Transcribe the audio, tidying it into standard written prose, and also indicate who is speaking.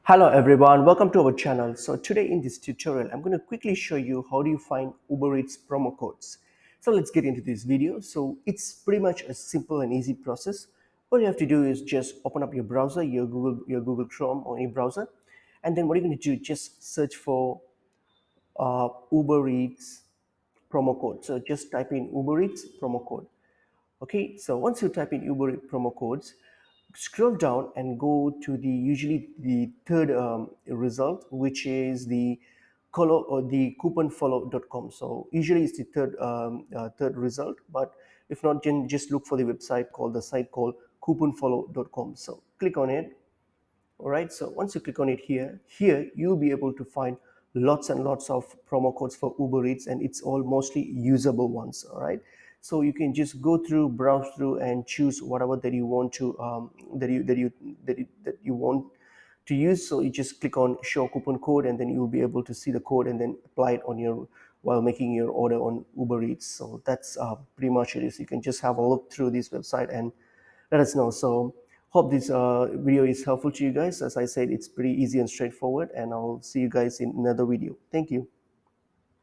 Speaker 1: Hello everyone, welcome to our channel. So today in this tutorial, I'm going to quickly show you how do you find Uber Eats promo codes. So let's get into this video. So it's pretty much a simple and easy process. All you have to do is just open up your browser, your Google Chrome or any browser, and then what you're going to do, just search for Uber Eats promo code. So just type in Uber Eats promo code. Okay, so once you type in Uber Eats promo codes, scroll down and go to the usually the third result, which is the color or the couponfollow.com. So usually it's the third result, but if not, then just look for the website called the site called couponfollow.com. So click on it. All right, so once you click on it here you'll be able to find lots and lots of promo codes for Uber Eats, and it's all mostly usable ones. All right, so you can just go through, browse through, and choose whatever that you want to that you want to use. So you just click on show coupon code, and then you'll be able to see the code and then apply it on your while making your order on Uber Eats. So that's pretty much it is. You can just have a look through this website and let us know. So hope this video is helpful to you guys. As I said, it's pretty easy and straightforward, and I'll see you guys in another video. Thank you.